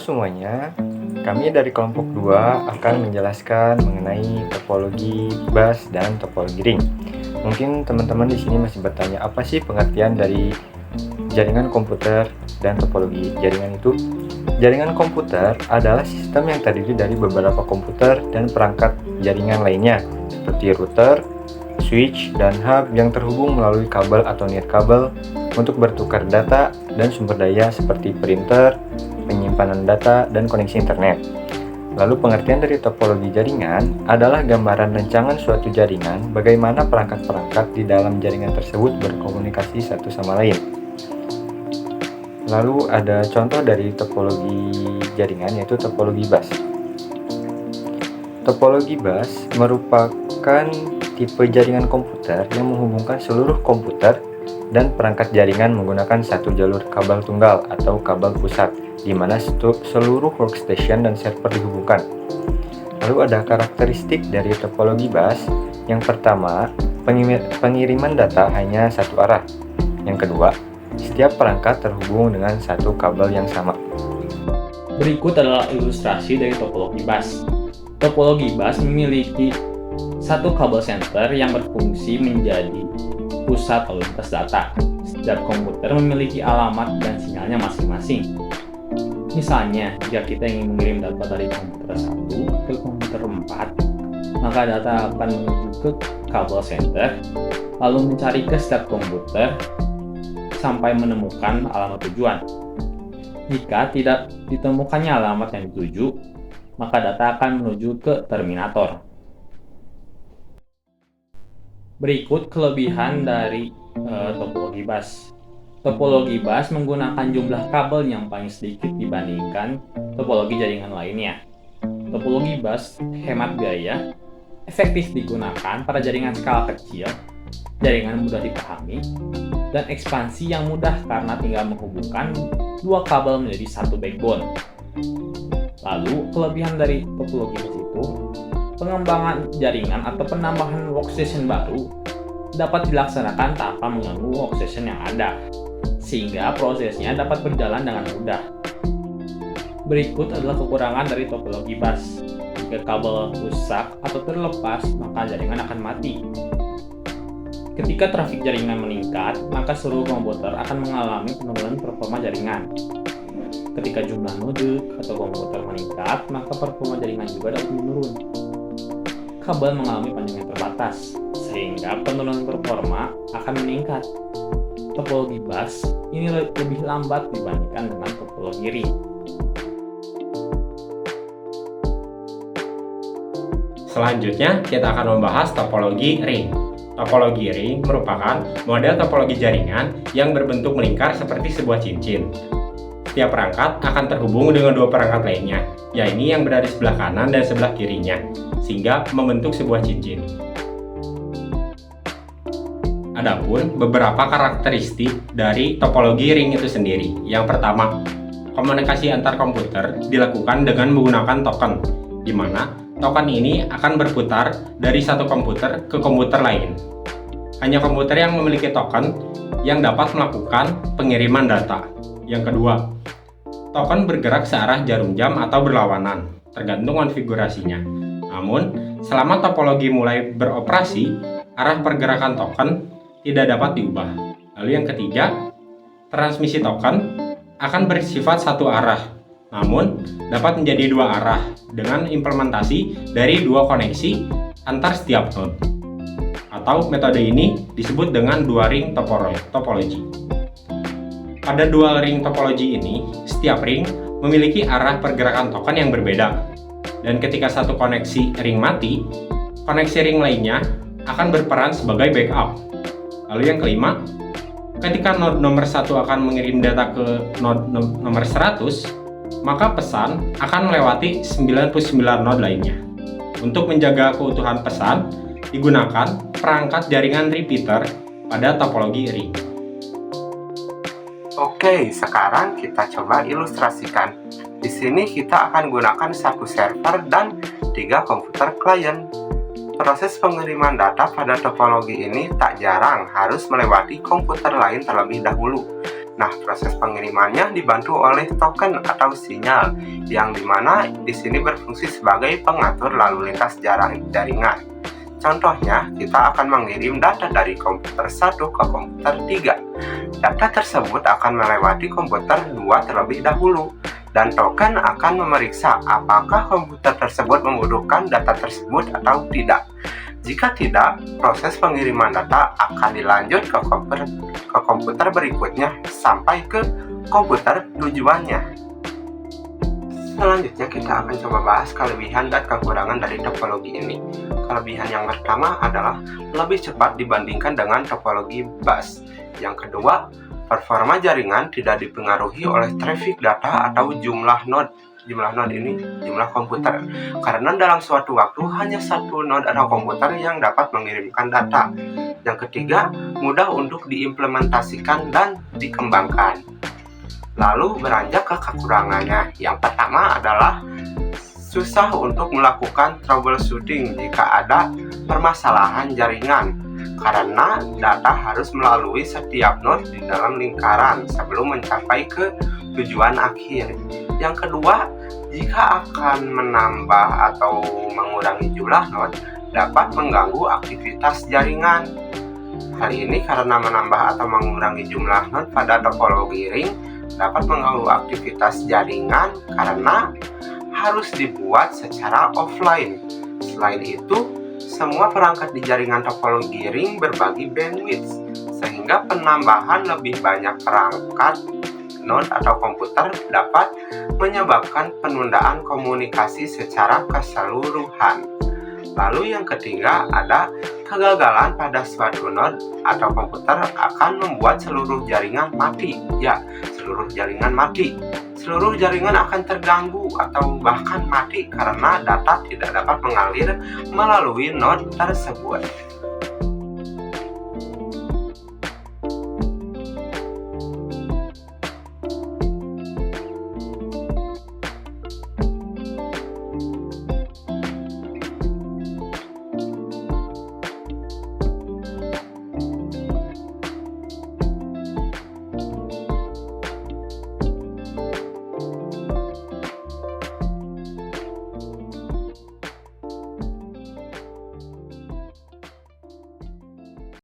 semuanya, kami dari kelompok 2 akan menjelaskan mengenai topologi bus dan topologi ring. Mungkin teman-teman di sini masih bertanya, apa sih pengertian dari jaringan komputer dan topologi jaringan itu? Jaringan komputer adalah sistem yang terdiri dari beberapa komputer dan perangkat jaringan lainnya, seperti router, switch, dan hub yang terhubung melalui kabel atau nirkabel untuk bertukar data dan sumber daya seperti printer, penyimpanan data, dan koneksi internet. Lalu pengertian dari topologi jaringan adalah gambaran rancangan suatu jaringan, bagaimana perangkat-perangkat di dalam jaringan tersebut berkomunikasi satu sama lain. Lalu ada contoh dari topologi jaringan, yaitu topologi bus. Topologi bus merupakan tipe jaringan komputer yang menghubungkan seluruh komputer dan perangkat jaringan menggunakan satu jalur kabel tunggal atau kabel pusat, di mana seluruh workstation dan server dihubungkan. Lalu ada karakteristik dari topologi bus. Yang pertama, pengiriman data hanya satu arah. Yang kedua, setiap perangkat terhubung dengan satu kabel yang sama. Berikut adalah ilustrasi dari topologi bus. Topologi bus memiliki satu kabel center yang berfungsi menjadi pusat lalu lintas data. Setiap komputer memiliki alamat dan sinyalnya masing-masing. Misalnya, jika kita ingin mengirim data dari komputer 1 ke komputer 4, maka data akan menuju ke kabel center, lalu mencari ke setiap komputer sampai menemukan alamat tujuan. Jika tidak ditemukannya alamat yang dituju, maka data akan menuju ke terminator. Berikut kelebihan dari topologi bus. Topologi bus menggunakan jumlah kabel yang paling sedikit dibandingkan topologi jaringan lainnya. Topologi bus hemat biaya, efektif digunakan pada jaringan skala kecil, jaringan mudah dipahami, dan ekspansi yang mudah karena tinggal menghubungkan dua kabel menjadi satu backbone. Lalu, kelebihan dari topologi bus itu, pengembangan jaringan atau penambahan workstation baru dapat dilaksanakan tanpa mengganggu workstation yang ada, sehingga prosesnya dapat berjalan dengan mudah. Berikut adalah kekurangan dari topologi bus. Jika kabel rusak atau terlepas, maka jaringan akan mati. Ketika trafik jaringan meningkat, maka seluruh komputer akan mengalami penurunan performa jaringan. Ketika jumlah node atau komputer meningkat, maka performa jaringan juga dapat menurun. Kabel mengalami panjang yang terbatas, sehingga penurunan performa akan meningkat. Topologi bus ini lebih lambat dibandingkan dengan topologi ring. Selanjutnya, kita akan membahas topologi ring. Topologi ring merupakan model topologi jaringan yang berbentuk melingkar seperti sebuah cincin. Setiap perangkat akan terhubung dengan dua perangkat lainnya, yaitu yang berada di sebelah kanan dan sebelah kirinya, sehingga membentuk sebuah cincin. Adapun beberapa karakteristik dari topologi ring itu sendiri. Yang pertama, komunikasi antar komputer dilakukan dengan menggunakan token, di mana token ini akan berputar dari satu komputer ke komputer lain. Hanya komputer yang memiliki token yang dapat melakukan pengiriman data. Yang kedua, token bergerak searah jarum jam atau berlawanan, tergantung konfigurasinya. Namun, selama topologi mulai beroperasi, arah pergerakan token tidak dapat diubah. Lalu yang ketiga, transmisi token akan bersifat satu arah, namun dapat menjadi dua arah dengan implementasi dari dua koneksi antar setiap node. Atau metode ini disebut dengan dual ring topologi. Pada dual ring topologi ini, setiap ring memiliki arah pergerakan token yang berbeda. Dan ketika satu koneksi ring mati, koneksi ring lainnya akan berperan sebagai backup. Lalu yang kelima, ketika node nomor 1 akan mengirim data ke node nomor 100, maka pesan akan melewati 99 node lainnya. Untuk menjaga keutuhan pesan, digunakan perangkat jaringan repeater pada topologi ring. Oke, sekarang kita coba ilustrasikan. Di sini kita akan gunakan satu server dan 3 komputer klien. Proses pengiriman data pada topologi ini tak jarang harus melewati komputer lain terlebih dahulu. Nah, proses pengirimannya dibantu oleh token atau sinyal, yang dimana di sini berfungsi sebagai pengatur lalu lintas jaringan. Contohnya, kita akan mengirim data dari komputer 1 ke komputer 3. Data tersebut akan melewati komputer 2 terlebih dahulu, dan token akan memeriksa apakah komputer tersebut membutuhkan data tersebut atau tidak. Jika tidak, proses pengiriman data akan dilanjut ke komputer berikutnya sampai ke komputer tujuannya. Selanjutnya kita akan coba bahas kelebihan dan kekurangan dari topologi ini. Kelebihan yang pertama adalah lebih cepat dibandingkan dengan topologi bus. Yang kedua, performa jaringan tidak dipengaruhi oleh traffic data atau jumlah node. Jumlah node ini jumlah komputer, karena dalam suatu waktu hanya satu node atau komputer yang dapat mengirimkan data. Yang ketiga, mudah untuk diimplementasikan dan dikembangkan. Lalu beranjak ke kekurangannya. Yang pertama adalah susah untuk melakukan troubleshooting jika ada permasalahan jaringan, karena data harus melalui setiap node di dalam lingkaran sebelum mencapai ke tujuan akhir. Yang kedua, jika akan menambah atau mengurangi jumlah node, dapat mengganggu aktivitas jaringan. Hal ini karena menambah atau mengurangi jumlah node pada topologi ring dapat mengganggu aktivitas jaringan karena harus dibuat secara offline. Selain itu, semua perangkat di jaringan topologi ring berbagi bandwidth, sehingga penambahan lebih banyak perangkat node atau komputer dapat menyebabkan penundaan komunikasi secara keseluruhan. Lalu yang ketiga, ada kegagalan pada suatu node atau komputer akan membuat seluruh jaringan mati. Ya, seluruh jaringan mati. Seluruh jaringan akan terganggu atau bahkan mati karena data tidak dapat mengalir melalui node tersebut.